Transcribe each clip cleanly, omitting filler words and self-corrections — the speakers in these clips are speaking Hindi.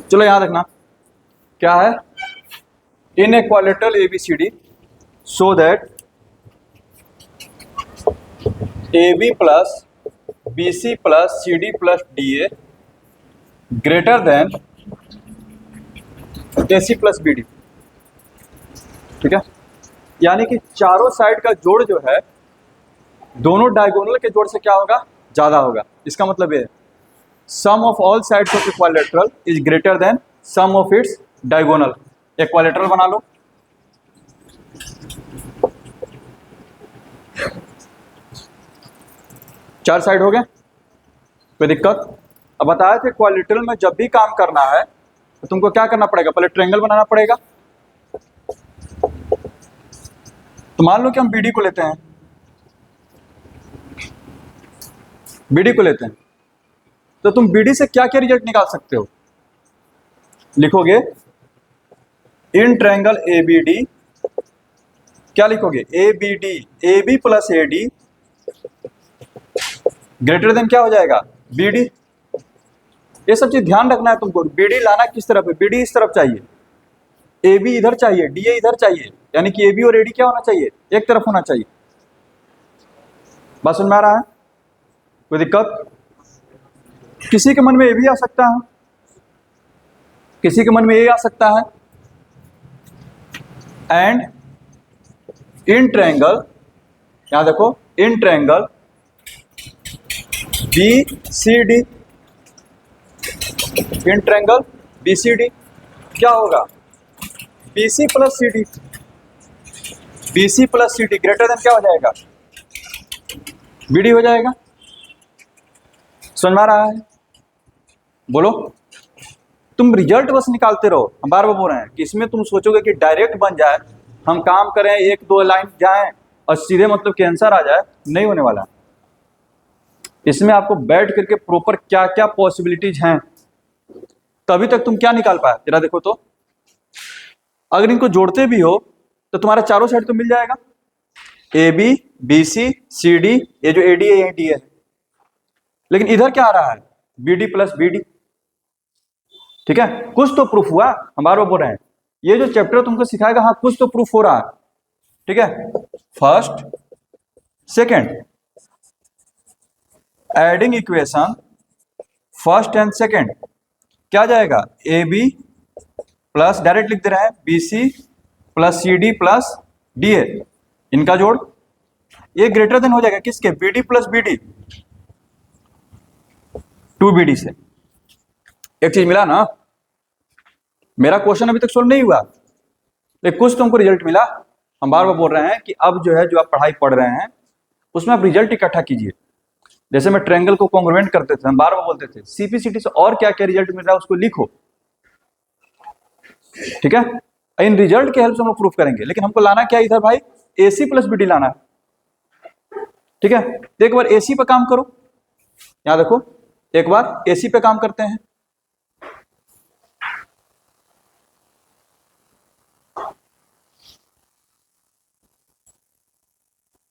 चलो याद रखना क्या है, in a quadrilateral ABCD so that AB plus BC plus CD plus DA greater than AC plus BD। ठीक है, यानी कि चारों साइड का जोड़ जो है दोनों डायगोनल के जोड़ से क्या होगा, ज्यादा होगा। इसका मतलब ये है sum of all sides of equilateral is greater than sum of its diagonal. Equilateral बना लो, चार साइड हो गए, कोई दिक्कत। अब बताया थे इक्विलैटरल में जब भी काम करना है तो तुमको क्या करना पड़ेगा, पहले ट्रायंगल बनाना पड़ेगा। तो मान लो कि हम BD को लेते हैं, BD को लेते हैं, तो तुम BD से क्या क्या रिजल्ट निकाल सकते हो, लिखोगे इन ट्रायंगल ABD, क्या लिखोगे ABD, AB plus AD greater than क्या हो जाएगा BD। ये सब चीज ध्यान रखना है तुमको। BD लाना किस तरफ है, BD इस तरफ चाहिए, AB इधर चाहिए, DA इधर चाहिए, यानी कि AB और AD क्या होना चाहिए, एक तरफ होना चाहिए। बात समझ में आ रहा है, कोई दिक्कत। किसी के मन में ये भी आ सकता है, किसी के मन में ये आ सकता है एंड इन ट्रायंगल, यहां देखो in triangle BCD, in triangle BCD क्या होगा BC plus CD, BC plus CD greater than क्या हो जाएगा BD हो जाएगा। समझ में आ रहा है, बोलो। तुम रिजल्ट बस निकालते रहो। हम बार बार बोल रहे हैं कि इसमें तुम सोचोगे कि डायरेक्ट बन जाए, हम काम करें, एक दो लाइन जाएं और सीधे मतलब कि आंसर आ जाए, नहीं होने वाला। इसमें आपको बैठ करके प्रॉपर क्या क्या पॉसिबिलिटीज हैं, तभी तक तुम क्या निकाल पाए जरा देखो तो। अगर इनको जोड़ते भी हो तो तुम्हारा चारों साइड तो मिल जाएगा, AB BC CD, ये जो AD है ये D है, लेकिन इधर क्या आ रहा है BD प्लस BD। ठीक है, कुछ तो प्रूफ हुआ। हम बार बार बोल रहे हैं ये जो चैप्टर तुमको सिखाएगा, हाँ कुछ तो प्रूफ हो रहा है। ठीक है, first second adding equation first and second क्या जाएगा AB प्लस डायरेक्ट लिख दे रहे हैं BC plus CD plus DA, इनका जोड़ ये ग्रेटर देन हो जाएगा किसके BD प्लस BD, 2BD से। एक चीज मिला ना, मेरा क्वेश्चन अभी तक सोल्व नहीं हुआ लेकिन कुछ तुमको रिजल्ट मिला। हम बार बार बोल रहे हैं कि अब जो है जो आप पढ़ाई पढ़ रहे हैं उसमें आप रिजल्ट इकट्ठा कीजिए। जैसे मैं ट्रायंगल को कॉन्ग्रुएंट करते थे, हम बार बार बोलते थे CPCT से और क्या क्या रिजल्ट मिल रहा है उसको लिखो। ठीक है, इन रिजल्ट के हेल्प से हम लोग प्रूफ करेंगे, लेकिन हमको लाना क्या इधर भाई AC प्लस BD लाना है। ठीक है, तो एक बार AC पे काम करो, यहां देखो एक बार AC पे काम करते हैं।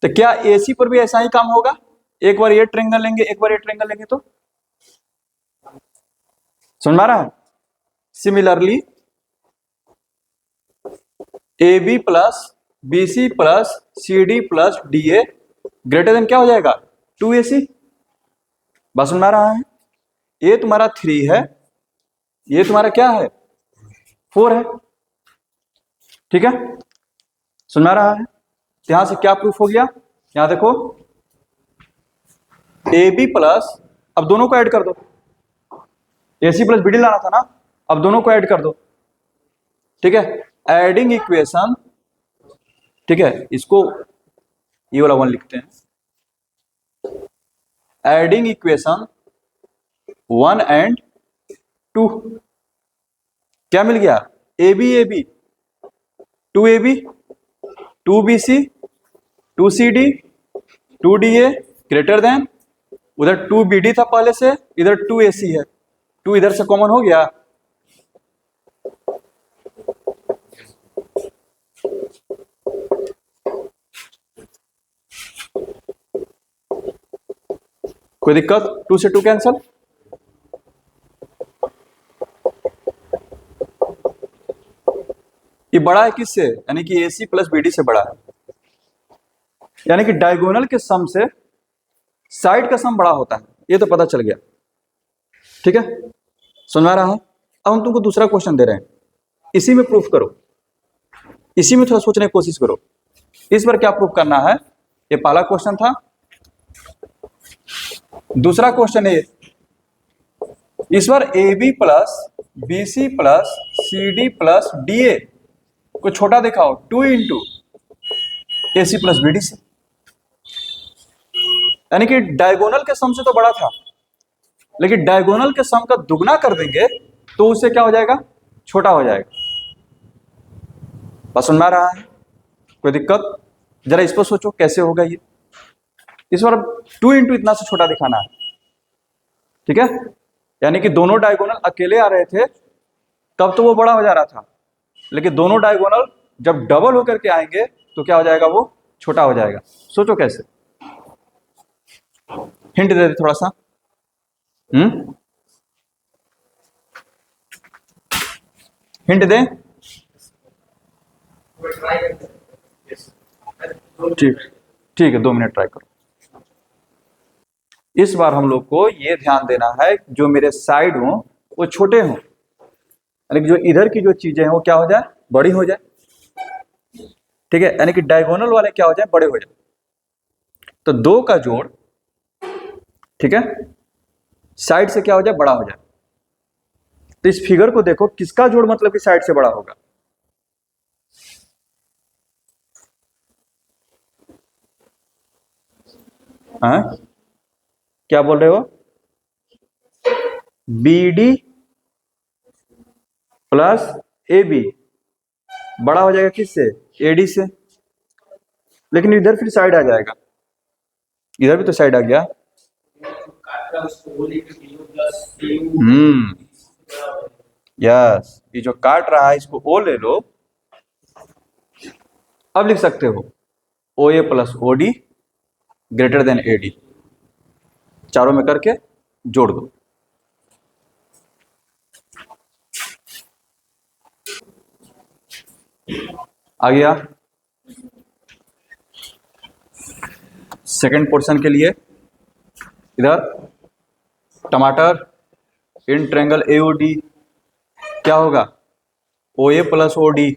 तो क्या AC पर भी ऐसा ही काम होगा, एक बार ये ट्रायंगल लेंगे एक बार ये ट्रायंगल लेंगे तो समझ में आ रहा है। Similarly AB plus BC plus CD plus DA greater then क्या हो जाएगा 2AC। बात समझ में आ रहा है, ये तुम्हारा 3 है, ये तुम्हारा क्या है 4 है। ठीक है, समझ में आ रहा है। यहां से क्या प्रूफ हो गया, यहां देखो AB प्लस, अब दोनों को ऐड कर दो, AC प्लस BD लाना था ना, अब दोनों को ऐड कर दो। ठीक है, एडिंग इक्वेशन, ठीक है इसको ये वाला 1 लिखते हैं, एडिंग इक्वेशन 1 एंड 2 क्या मिल गया AB AB 2AB 2BC 2CD 2DA greater than, उधर 2BD था पहले से, इधर 2AC है, 2 इधर से कॉमन हो गया, कोई दिक्कत, 2 से 2 कैंसल। ये बड़ा है किससे, यानी कि AC प्लस BD से बड़ा है, यानी कि डायगोनल के सम से साइड का सम बड़ा होता है, ये तो पता चल गया। ठीक है, समझ आ रहा है। अब हम तुमको दूसरा क्वेश्चन दे रहे हैं, इसी में प्रूफ करो, इसी में थोड़ा सोचने की कोशिश करो, इस पर क्या प्रूफ करना है। ये पहला क्वेश्चन था। दूसरा क्वेश्चन है, इस बार AB plus BC plus CD plus DA को छोटा दिखाओ 2 इंटू AC प्लस BD से, यानी कि डायगोनल के सम से तो बड़ा था, लेकिन डायगोनल के सम का दुगना कर देंगे तो उससे क्या हो जाएगा, छोटा हो जाएगा। बस समझ में आ रहा है, कोई दिक्कत? जरा इस पर सोचो कैसे होगा ये। इस बार 2 इंटू इतना से छोटा दिखाना है, ठीक है, यानी कि दोनों डायगोनल अकेले आ रहे थे तब तो वो बड़ा हो जा रहा था, लेकिन दोनों डायगोनल जब डबल होकर के आएंगे तो क्या हो जाएगा, वो छोटा हो जाएगा। सोचो कैसे, हिंट दे दे थोड़ा सा। हिंट दे। ठीक, ठीक है, 2 मिनट ट्राई करो। इस बार हम लोग को ये ध्यान देना है जो मेरे साइड हो वो छोटे हों, यानी कि जो इधर की जो चीजें हैं वो क्या हो जाए, बड़ी हो जाए। ठीक है, यानी कि डायगोनल वाले क्या हो जाए, बड़े हो जाए। तो 2 का जोड़, ठीक है, साइड से क्या हो जाए, बड़ा हो जाए। तो इस फिगर को देखो, किसका जोड़ मतलब कि साइड से बड़ा होगा। हाँ, क्या बोल रहे हो? BD प्लस AB बड़ा हो जाएगा किससे, AD से, लेकिन इधर फिर साइड आ जाएगा, इधर भी तो साइड आ गया। यस, ये जो काट रहा है इसको O ले लो। अब लिख सकते हो OA plus OD greater than AD, चारों में करके जोड़ दो। आ गया। सेकंड पोर्शन के लिए इधर टमाटर इन ट्रायंगल AOD क्या होगा, OA plus OD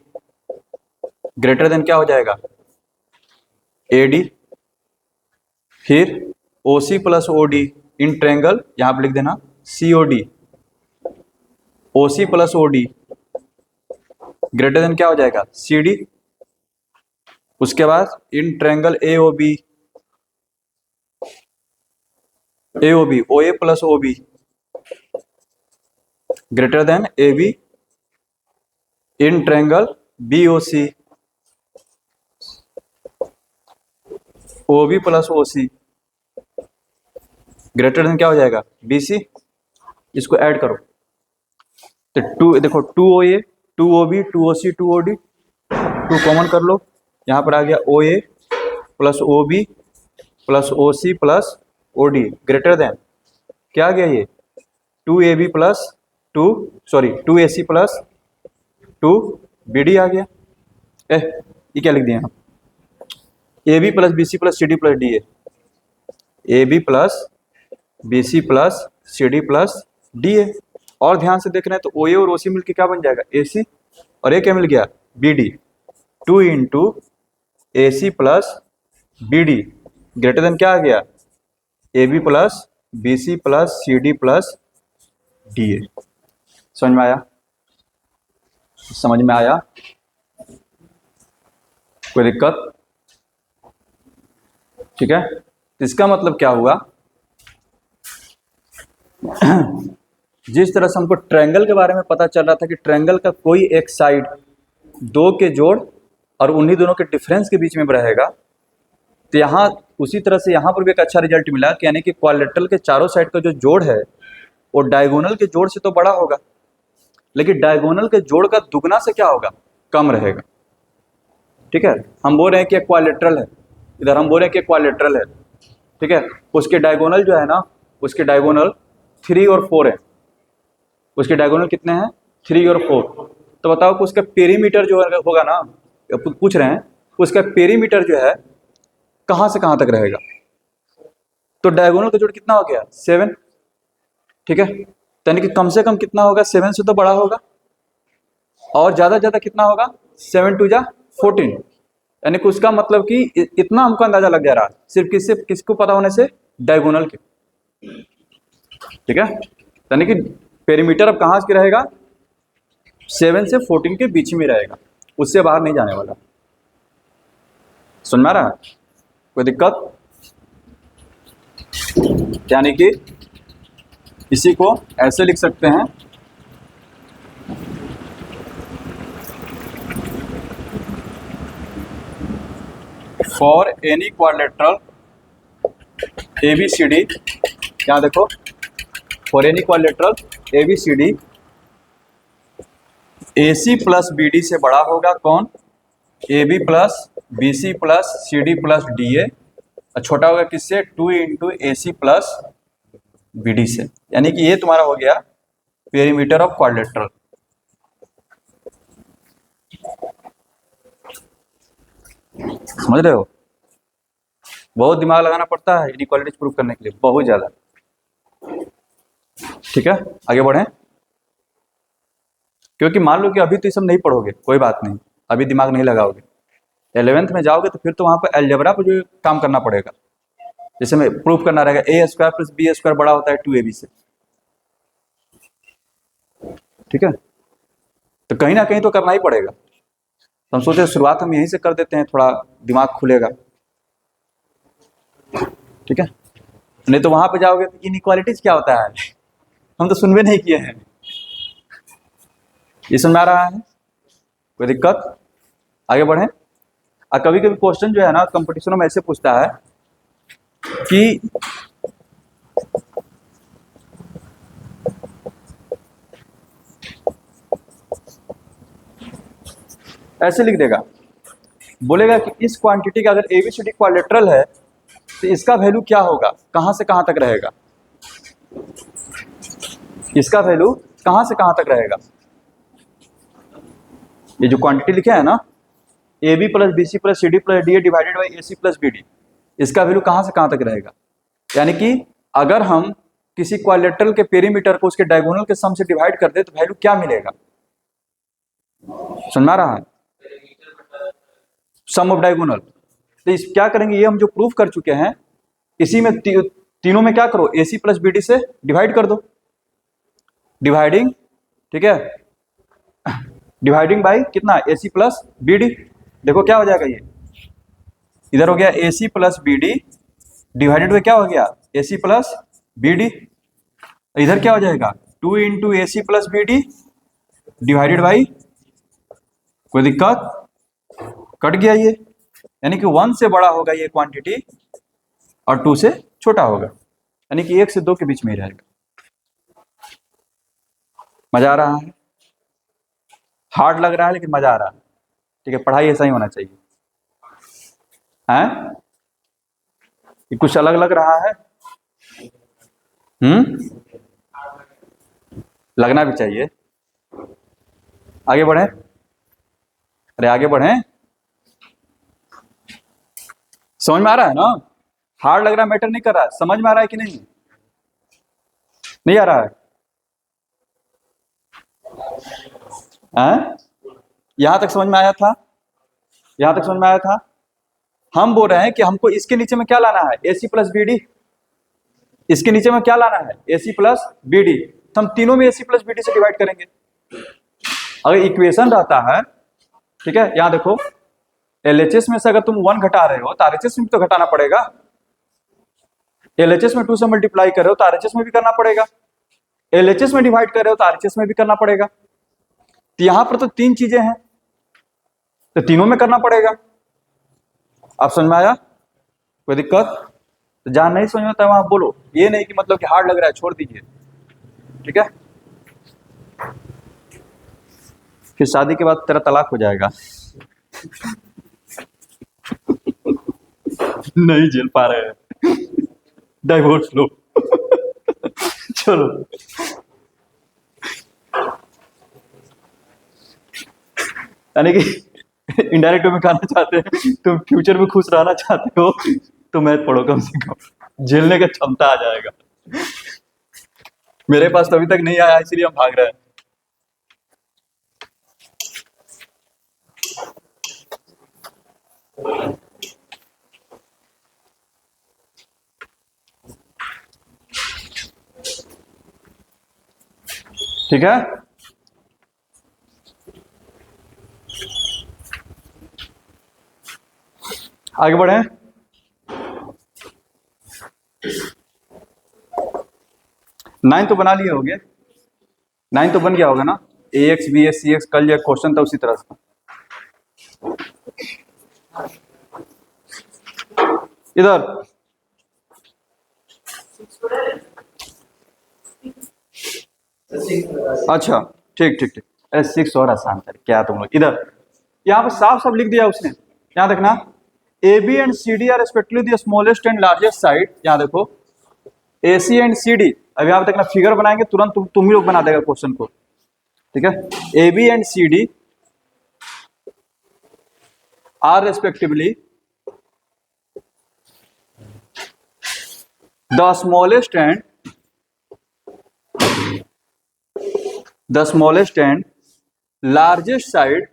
greater than क्या हो जाएगा, AD। फिर OC plus OD in triangle, यहां पर लिख देना COD, OC plus OD greater than क्या हो जाएगा, CD। उसके बाद in triangle AOB, OA plus OB greater than AB in triangle BOC, OB plus OC greater than क्या हो जाएगा, BC। इसको ऐड करो तो 2, देखो 2OA 2OB 2OC 2OD, 2 common कर लो, यहां पर आ गया OA plus OB plus OC plus OD greater than क्या आ गया, ये 2AB plus 2AC plus 2BD आ गया। ये क्या लिख दिए हम, AB plus BC plus CD plus DA, AB plus BC plus CD plus DA। और ध्यान से देखना है तो OA और OC मिलकर क्या बन जाएगा, AC, और ये क्या मिल गया, BD। 2 into AC plus BD greater than क्या आ गया, AB plus BC plus CD plus DA। समझ में आया, समझ में आया, कोई दिक्कत? ठीक है, इसका मतलब क्या हुआ, जिस तरह से हमको ट्रायंगल के बारे में पता चल रहा था कि ट्रायंगल का कोई एक साइड 2 के जोड़ और उन्हीं दोनों के डिफरेंस के बीच में रहेगा, तो यहाँ उसी तरह से यहाँ पर भी एक अच्छा रिजल्ट मिला कि यानी कि क्वाड्रिलेटरल के चारों साइड का जो जोड़ है वो डायगोनल के जोड़ से तो बड़ा होगा, लेकिन डायगोनल के जोड़ का दुगना से क्या होगा, कम रहेगा। ठीक है, हम बोल रहे हैं कि क्वाड्रिलेटरल है, इधर हम बोल रहे हैं कि क्वाड्रिलेटरल है, ठीक है, उसके डायगोनल जो है ना, उसके डायगोनल 3 और 4 है, उसके डायगोनल कितने हैं, 3 और 4, तो बताओ कि उसका पेरीमीटर जो होगा ना, पूछ रहे हैं उसका पेरीमीटर जो है कहां से कहां तक रहेगा। तो डायगोनल का जोड़ कितना हो गया 7, ठीक है, यानी कि कम से कम कितना होगा 7 से तो बड़ा होगा, और ज्यादा कितना होगा 7 2 जा 14, यानी कि उसका मतलब कि इतना हमको अंदाजा लग जा रहा है सिर्फ किसको पता होने से, डायगोनल के, ठीक है, यानी कि पेरीमीटर अब कहां से रहेगा 7 से 14 के बीच में रहेगा, उससे बाहर नहीं जाने वाला। सुन में आ रहा है, कोई दिक्कत? यानी कि इसी को ऐसे लिख सकते हैं, फॉर एनी क्वाड्रिलेटरल ABCD, यहाँ देखो for any quadrilateral ABCD AC plus BD से बड़ा होगा कौन, AB plus BC plus CD plus DA, और छोटा होगा किससे 2 इंटू AC प्लस BD से, यानी कि ये तुम्हारा हो गया पेरीमीटर ऑफ क्वाड्रिलेटरल। समझ रहे हो, बहुत दिमाग लगाना पड़ता है इनइक्वालिटीज प्रूव करने के लिए, बहुत ज्यादा, ठीक है। आगे बढ़ें, क्योंकि मान लो कि अभी तो ये सब नहीं पढ़ोगे, कोई बात नहीं, अभी दिमाग नहीं लगाओगे, 11th में जाओगे तो फिर तो वहां पर अलजेब्रा पर जो काम करना पड़ेगा, जैसे में प्रूफ करना रहेगा A² प्लस B² बड़ा होता है 2AB से, ठीक है, तो कहीं ना कहीं तो करना ही पड़ेगा। तो हम सोचे शुरुआत हम यहीं से कर देते हैं, थोड़ा दिमाग खुलेगा, ठीक है, नहीं तो वहां पे जाओगे तो इनइक्वालिटीज क्या होता है हम तो सुनवे नहीं किए हैं। ये समझ आ रहा है, कोई दिक्कत? आगे बढ़े। और कभी कभी क्वेश्चन जो है ना कंपटीशन में ऐसे पूछता है कि ऐसे लिख देगा, बोलेगा कि इस क्वांटिटी का अगर ABCD क्वाड्रिलेटरल है तो इसका वैल्यू क्या होगा, कहां से कहां तक रहेगा, इसका वैल्यू कहां से कहां तक रहेगा। ये जो क्वांटिटी लिखे है ना AB plus BC plus CD plus DA divided by AC plus BD, इसका वैल्यू कहां से कहां तक रहेगा। यानी कि अगर हम किसी क्वाड्रिलेटरल के पेरीमीटर को उसके डायगोनल के सम से डिवाइड कर दे तो वैल्यू क्या मिलेगा, समझ में आ रहा है, सम ऑफ डायगोनल। तो इस क्या करेंगे, ये हम जो प्रूफ कर चुके हैं इसी में तीनों में क्या करो AC प्लस BD से डिवाइड कर दो, डिवाइडिंग, ठीक है, डिवाइडिंग बाई कितना AC प्लस BD, देखो क्या हो जाएगा, ये इधर हो गया AC plus BD divided by क्या हो गया AC प्लस BD, इधर क्या हो जाएगा 2 into AC plus BD divided by, कोई दिक्कत, कट गया ये, यानी कि 1 से बड़ा होगा ये क्वांटिटी और 2 से छोटा होगा, यानी कि 1 से 2 के बीच में ही रहेगा। मजा आ रहा है, हार्ड लग रहा है लेकिन मजा आ रहा है, ठीक है, पढ़ाई ऐसा ही होना चाहिए, हैं ये कुछ अलग लग रहा है, लगना भी चाहिए। आगे बढ़े, अरे आगे बढ़े, समझ में आ रहा है ना, हार्ड लग रहा है मैटर नहीं कर रहा है, समझ में आ रहा है कि नहीं, नहीं आ रहा है, यहां तक समझ में आया था, यहां तक समझ में आया था। हम बोल रहे हैं कि हमको इसके नीचे में क्या लाना है AC प्लस BD, इसके नीचे में क्या लाना है AC प्लस BD, तो हम तीनों में AC प्लस BD से डिवाइड करेंगे। अगर इक्वेशन रहता है, ठीक है, यहां देखो LHS में से अगर तुम 1 घटा रहे हो तो RHS में भी तो घटाना पड़ेगा, LHS में 2 से मल्टीप्लाई कर रहे हो तो RHS में भी करना पड़ेगा, LHS में डिवाइड कर रहे हो तो RHS में भी करना पड़ेगा। तो यहां पर तो 3 चीजें हैं तो तीनों में करना पड़ेगा। आप समझ में आया, कोई दिक्कत? तो जहां नहीं समझ में आता वहां बोलो, ये नहीं कि मतलब कि हार्ड लग रहा है छोड़ दीजिए, ठीक है, फिर शादी के बाद तेरा तलाक हो जाएगा नहीं झेल पा रहे हैं डाइवोर्स लो चलो यानी कि इनडायरेक्ट में कहना चाहते हैं तुम फ्यूचर में खुश रहना चाहते हो तो मैथ पढ़ो कम से कम, झेलने का क्षमता आ जाएगा। मेरे पास तो अभी तक नहीं आया इसलिए हम भाग रहे हैं। ठीक है, आगे बढ़े। नाइन तो बना लिए होगे, नाइन तो बन गया होगा ना, ए एक्स बी एक्स सी एक्स, कल जो क्वेश्चन था उसी तरह से। इधर अच्छा ठीक ठीक ठीक, अरे सिक्स और आसान था क्या तुम लोग। इधर यहाँ पे साफ साफ लिख दिया उसने, यहाँ देखना, A B and C D are respectively the smallest and largest side. यहाँ देखो ए सी एंड सी डी, अब यहाँ पे देखना फिगर बनाएंगे तुरंत तुम ही लोग बना देगा क्वेश्चन को। ठीक है, A B and C D are respectively the smallest and largest side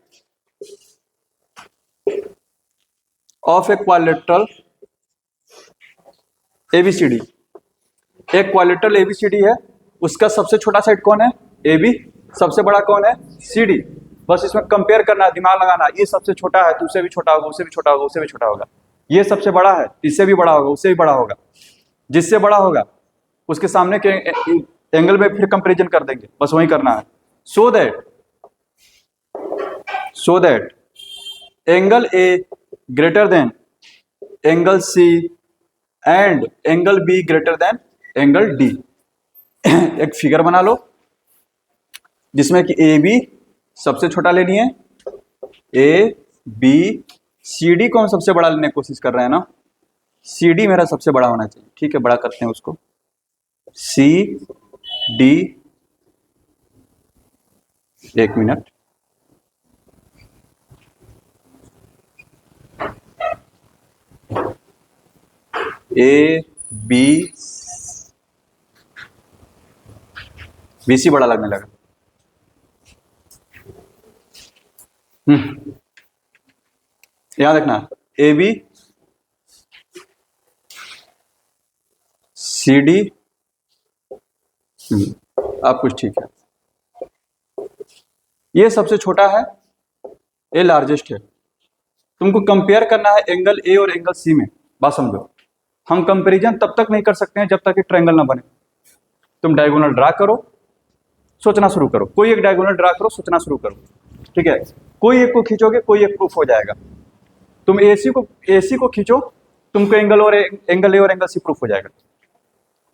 of a quadrilateral ABCD. एक क्वाड्रिलेटरल एबीसीडी है, उसका सबसे छोटा साइड कौन है, ए बी, सबसे बड़ा कौन है, सी डी। बस इसमें कंपेयर करना है, दिमाग लगाना, ये सबसे छोटा है तो उससे भी छोटा होगा, उससे भी छोटा होगा, उससे भी छोटा होगा। ये सबसे बड़ा है, इससे भी बड़ा होगा, उससे भी बड़ा होगा। जिससे बड़ा होगा उसके सामने के एंगल में फिर कंपेरिजन कर देंगे, बस वही करना है। So that angle A greater than angle C and angle B greater than angle D. एक फिगर बना लो जिसमें कि ए बी सबसे छोटा लेनी है, ए बी सी डी को हम सबसे बड़ा लेने की कोशिश कर रहे हैं ना, सी डी मेरा सबसे बड़ा होना चाहिए। ठीक है, बड़ा करते हैं उसको, सी डी, एक minute, A B, B C बड़ा लगने लगा। यहां देखना, ए बी सी डी, अब कुछ ठीक है, ये सबसे छोटा है, ए लार्जेस्ट है। तुमको कंपेयर करना है एंगल ए और एंगल सी में, बात समझो। हम कंपैरिजन तब तक नहीं कर सकते हैं जब तक कि ट्रायंगल ना बने। तुम डायगोनल ड्रा करो, सोचना शुरू करो, कोई एक डायगोनल ड्रा करो, सोचना शुरू करो। ठीक है, कोई एक को खींचोगे कोई एक प्रूफ हो जाएगा। तुम एसी को खींचो, तुमको एंगल ए और एंगल सी प्रूफ हो जाएगा।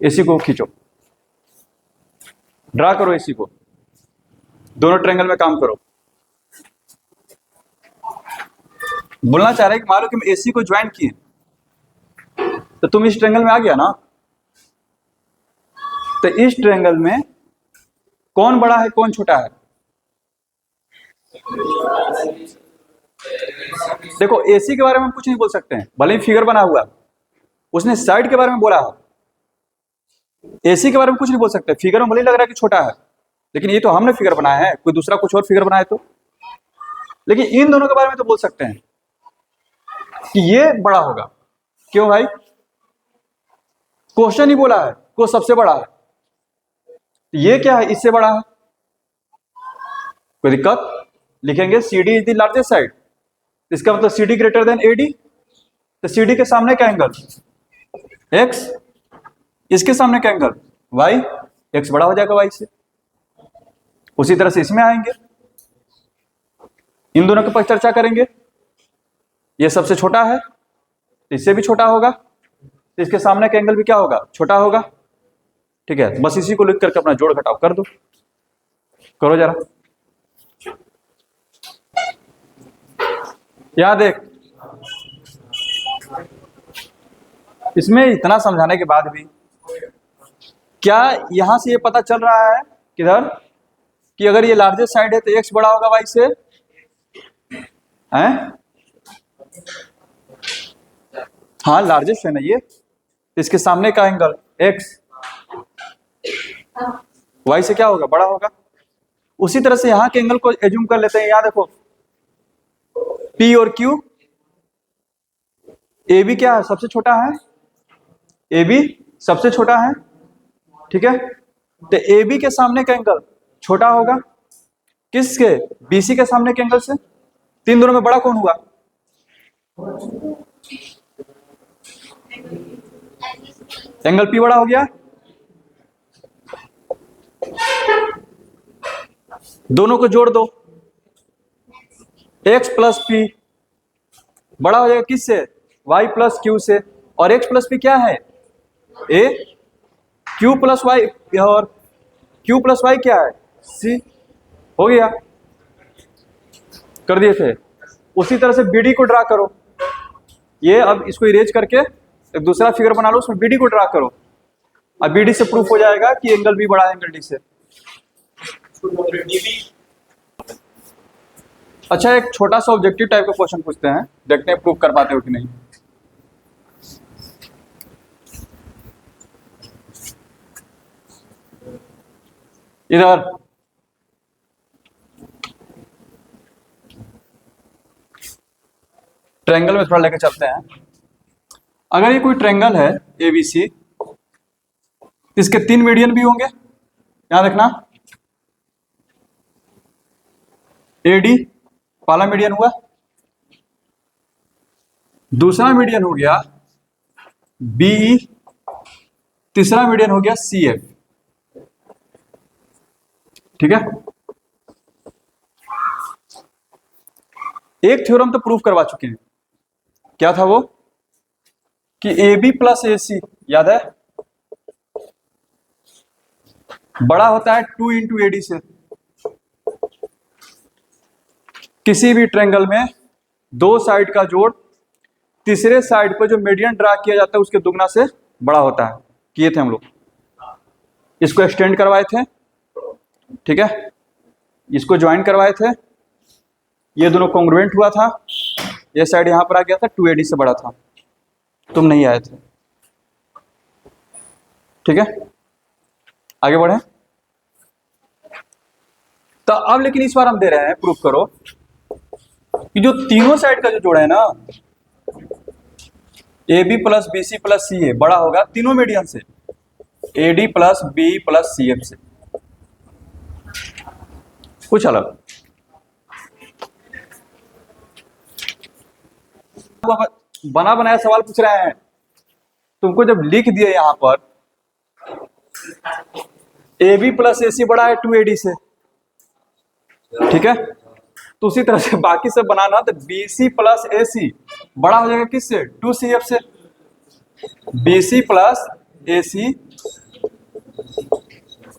एसी को खींचो, ड्रा करो एसी को, दोनों ट्रायंगल में काम करो। बोलना चाह रहे हैं कि मान लो कि हम एसी को ज्वाइन किए तो तुम इस ट्रायंगल में आ गया ना, तो इस ट्रायंगल में कौन बड़ा है कौन छोटा है। देखो एसी के बारे में हम कुछ नहीं बोल सकते हैं, भले ही फिगर बना हुआ, उसने साइड के बारे में बोला है। एसी के बारे में कुछ नहीं बोल सकते, फिगर में भले ही लग रहा है कि छोटा है, लेकिन ये तो हमने फिगर बनाया है, कोई दूसरा कुछ और फिगर बनाए तो। लेकिन इन दोनों के बारे में तो बोल सकते हैं कि ये बड़ा होगा। क्यों भाई, क्वेश्चन ही बोला है को सबसे बड़ा है, ये क्या है, इससे बड़ा है, कोई दिक्कत। लिखेंगे C D is the largest side, इसका मतलब C D greater than A D. तो सी डी के सामने क्या एंगल, एक्स, इसके सामने क्या एंगल, वाई, एक्स बड़ा हो जाएगा वाई से। उसी तरह से इसमें आएंगे, इन दोनों के पास चर्चा करेंगे। ये सबसे छोटा है, इससे भी छोटा होगा, तो इसके सामने का एंगल भी क्या होगा, छोटा होगा। ठीक है, बस इसी को लिख करके अपना जोड़ घटाव कर दो, करो जरा। यहां देख, इसमें इतना समझाने के बाद भी क्या यहां से ये पता चल रहा है किधर, कि अगर ये लार्जेस्ट साइड है तो एक्स बड़ा होगा वाई से, हैं? हाँ लार्जेस्ट है ना ये, इसके सामने का एंगल x y से क्या होगा, बड़ा होगा। उसी तरह से यहां के एंगल को एज्यूम कर लेते हैं। यहां देखो P और Q, AB क्या है, सबसे छोटा है, AB सबसे छोटा है, ठीक है। तो AB के सामने का एंगल छोटा होगा किसके, BC के सामने के एंगल से। तीन दोनों में बड़ा कौन हुआ, एंगल P बड़ा हो गया। दोनों को जोड़ दो, x प्लस पी बड़ा हो जाएगा किससे, y प्लस क्यू से। और x प्लस पी क्या है, a, q प्लस वाई, और q प्लस वाई क्या है, c। हो गया, कर दिए थे। उसी तरह से BD को ड्रा करो। ये अब इसको इरेज करके एक दूसरा फिगर बना लो, उसमें BD को ड्रा करो। अब BD से प्रूफ हो जाएगा कि एंगल B बड़ा है एंगल D से। अच्छा, एक छोटा सा ऑब्जेक्टिव टाइप का क्वेश्चन पूछते हैं, देखते हैं प्रूफ कर पाते हो कि नहीं। इधर ट्रायंगल में थोड़ा लेके चलते हैं। अगर ये कोई ट्रायंगल है ABC, इसके 3 मीडियन भी होंगे, यहां देखना। AD पहला मीडियन हुआ, दूसरा मीडियन हो गया BE, तीसरा मीडियन हो गया CF, ठीक है। एक थ्योरम तो प्रूफ करवा चुके हैं, क्या था वो, कि AB प्लस AC याद है, बड़ा होता है 2 इंटू AD से। किसी भी ट्रायंगल में दो साइड का जोड़ तीसरे साइड पर जो मीडियन ड्रा किया जाता है उसके दुगना से बड़ा होता है। किए थे हम लोग, इसको एक्सटेंड करवाए थे, ठीक है, इसको ज्वाइन करवाए थे, ये दोनों कॉन्ग्रुएंट हुआ था, ये साइड यहां पर आ गया था, 2AD से बड़ा था, तुम नहीं आए थे, ठीक है। आगे बढ़े। तो अब लेकिन इस बार हम दे रहे हैं, प्रूफ करो कि जो तीनों साइड का जो जोड़ है ना, AB plus BC plus CA बड़ा होगा तीनों मीडियन से, AD plus BE plus CF से। कुछ अलग बना बनाया सवाल पूछ रहे हैं, तुमको जब लिख दिए यहां पर AB प्लस AC बड़ा है 2AD से, ठीक है, तो उसी तरह से बाकी सब बनाना, तो BC प्लस AC बड़ा हो जाएगा किससे, 2CF से। BC प्लस AC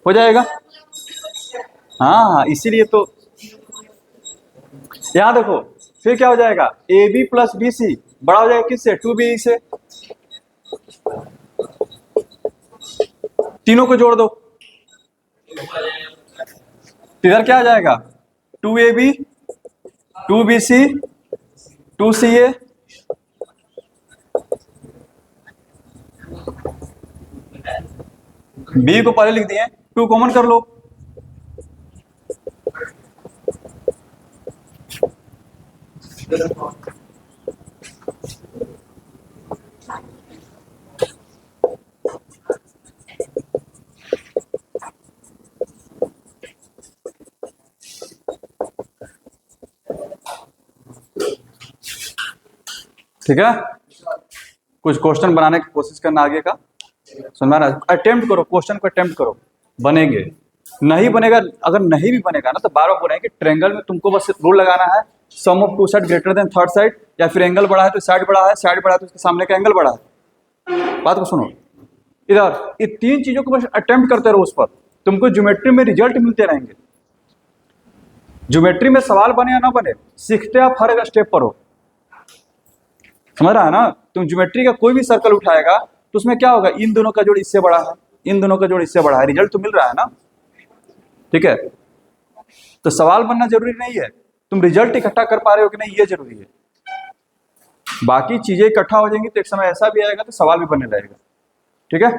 हो जाएगा, हाँ इसीलिए तो यहां देखो, फिर क्या हो जाएगा, AB प्लस BC बड़ा हो जाएगा किससे, 2BE से। तीनों को जोड़ दो, इधर क्या आ जाएगा, 2AB 2BC 2CA, B को पहले लिख दिए, 2 कॉमन कर लो, ठीक है। कुछ क्वेश्चन बनाने की कोशिश करना आगे का, समझ रहा है, अटेम्प्ट करो, क्वेश्चन को अटेम्प्ट करो, बनेंगे। नहीं बनेगा, अगर नहीं भी बनेगा ना तो बार बार बोलेंगे कि ट्रायंगल में तुमको बस रूल लगाना है, sum of two side greater than third side, या फिर एंगल बड़ा है तो साइड बड़ा है, साइड बड़ा है तो उसके सामने का एंगल बड़ा है। बात को सुनो, इधर ये 3 चीजों को बस अटेम्प्ट करते रहो, उस पर तुमको ज्योमेट्री में रिजल्ट मिलते रहेंगे। ज्योमेट्री में सवाल बने या ना बने, सीखते आप हर एक स्टेप पर हो, समझ रहा है ना। तुम ज्योमेट्री का कोई भी सर्कल उठाएगा तो उसमें क्या होगा, इन दोनों का जोड़ इससे बड़ा है, इन दोनों का जोड़ इससे बड़ा है, रिजल्ट तो मिल रहा है ना, ठीक है। तो सवाल बनना जरूरी नहीं है, तुम रिजल्ट इकट्ठा कर पा रहे हो कि नहीं, ये जरूरी है। बाकी चीजें इकट्ठा हो जाएंगी तो एक समय ऐसा भी आएगा तो सवाल भी बनने लगेगा। ठीक है।